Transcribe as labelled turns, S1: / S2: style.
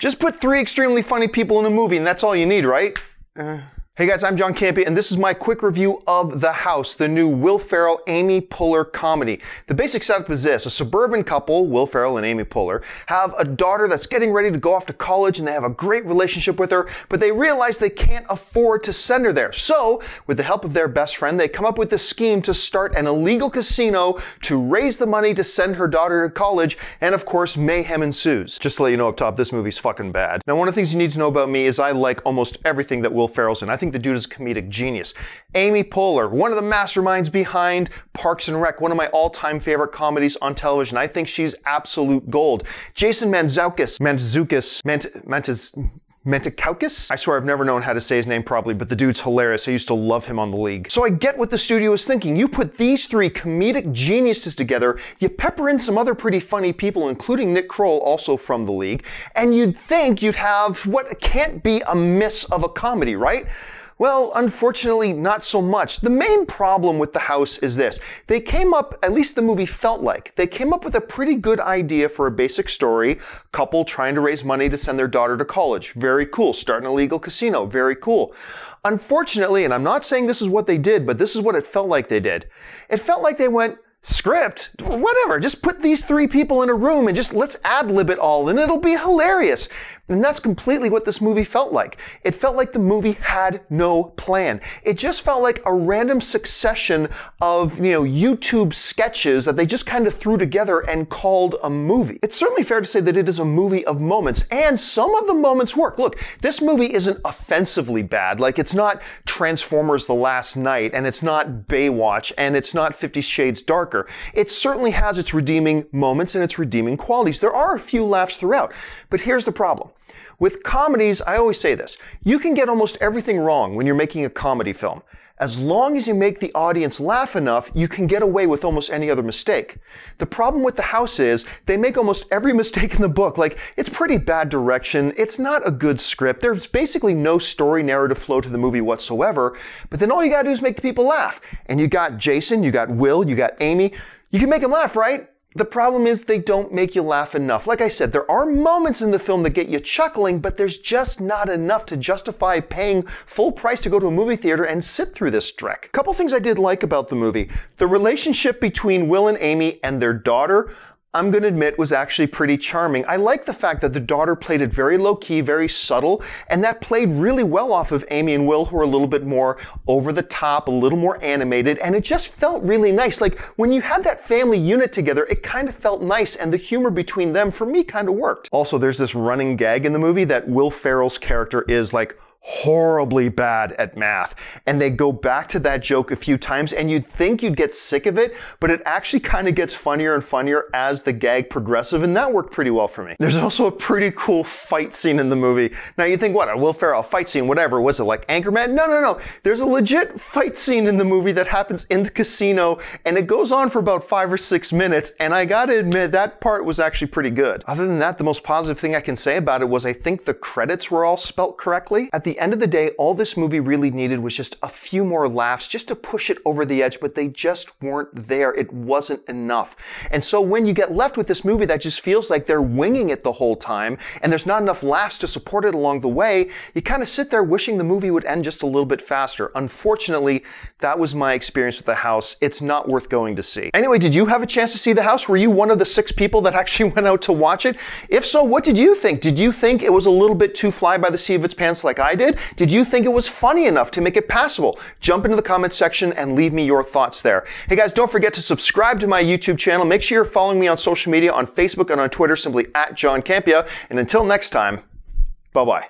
S1: Just put 3 extremely funny people in a movie and that's all you need, right? Hey guys, I'm Campea, and this is my quick review of The House, the new Will Ferrell, Amy Poehler comedy. The basic setup is this. A suburban couple, Will Ferrell and Amy Poehler, have a daughter that's getting ready to go off to college, and they have a great relationship with her, but they realize they can't afford to send her there. So, with the help of their best friend, they come up with this scheme to start an illegal casino to raise the money to send her daughter to college, and of course, mayhem ensues. Just to let you know up top, this movie's fucking bad. Now, one of the things you need to know about me is I like almost everything that Will Ferrell's in. I think the dude is a comedic genius. Amy Poehler, one of the masterminds behind Parks and Rec, one of my all-time favorite comedies on television. I think she's absolute gold. Jason Mantzoukas, I swear I've never known how to say his name properly, but the dude's hilarious. I used to love him on The League. So I get what the studio is thinking. You put these 3 comedic geniuses together, you pepper in some other pretty funny people, including Nick Kroll, also from The League, and you'd think you'd have what can't be a miss of a comedy, right? Well, unfortunately, not so much. The main problem with The House is this. They came up, at least the movie felt like, they came up with a pretty good idea for a basic story. Couple trying to raise money to send their daughter to college. Very cool. Start an illegal casino. Very cool. Unfortunately, and I'm not saying this is what they did, but this is what it felt like they did. It felt like they went, script? Whatever. Just put these 3 people in a room and just let's ad-lib it all and it'll be hilarious. And that's completely what this movie felt like. It felt like the movie had no plan. It just felt like a random succession of, YouTube sketches that they just kind of threw together and called a movie. It's certainly fair to say that it is a movie of moments, and some of the moments work. Look, this movie isn't offensively bad. Like, it's not Transformers: The Last Night, and it's not Baywatch, and it's not 50 Shades Darker. It certainly has its redeeming moments and its redeeming qualities. There are a few laughs throughout, but here's the problem. With comedies, I always say this, you can get almost everything wrong when you're making a comedy film. As long as you make the audience laugh enough, you can get away with almost any other mistake. The problem with The House is they make almost every mistake in the book. Like, it's pretty bad direction. It's not a good script. There's basically no story narrative flow to the movie whatsoever. But then all you gotta do is make the people laugh. And you got Jason, you got Will, you got Amy. You can make them laugh, right? The problem is they don't make you laugh enough. Like I said, there are moments in the film that get you chuckling, but there's just not enough to justify paying full price to go to a movie theater and sit through this dreck. A couple things I did like about the movie. The relationship between Will and Amy and their daughter, I'm going to admit, was actually pretty charming. I like the fact that the daughter played it very low-key, very subtle, and that played really well off of Amy and Will, who are a little bit more over the top, a little more animated, and it just felt really nice. Like, when you had that family unit together, it kind of felt nice, and the humor between them, for me, kind of worked. Also, there's this running gag in the movie that Will Ferrell's character is, like, horribly bad at math. And they go back to that joke a few times and you'd think you'd get sick of it, but it actually kind of gets funnier and funnier as the gag progresses, and that worked pretty well for me. There's also a pretty cool fight scene in the movie. Now you think, what, a Will Ferrell fight scene, whatever, was it like Anchorman? No. There's a legit fight scene in the movie that happens in the casino, and it goes on for about 5 or 6 minutes, and I gotta admit, that part was actually pretty good. Other than that, the most positive thing I can say about it was I think the credits were all spelt correctly. At the end of the day, all this movie really needed was just a few more laughs just to push it over the edge, but they just weren't there. It wasn't enough. And so when you get left with this movie that just feels like they're winging it the whole time, and there's not enough laughs to support it along the way, you kind of sit there wishing the movie would end just a little bit faster. Unfortunately, that was my experience with The House. It's not worth going to see. Anyway, did you have a chance to see The House? Were you one of the 6 people that actually went out to watch it? If so, what did you think? Did you think it was a little bit too fly by the seat of its pants like I did? Did you think it was funny enough to make it passable? Jump into the comments section and leave me your thoughts there. Hey guys, don't forget to subscribe to my YouTube channel. Make sure you're following me on social media, on Facebook and on Twitter, simply @JohnCampea. And until next time, bye-bye.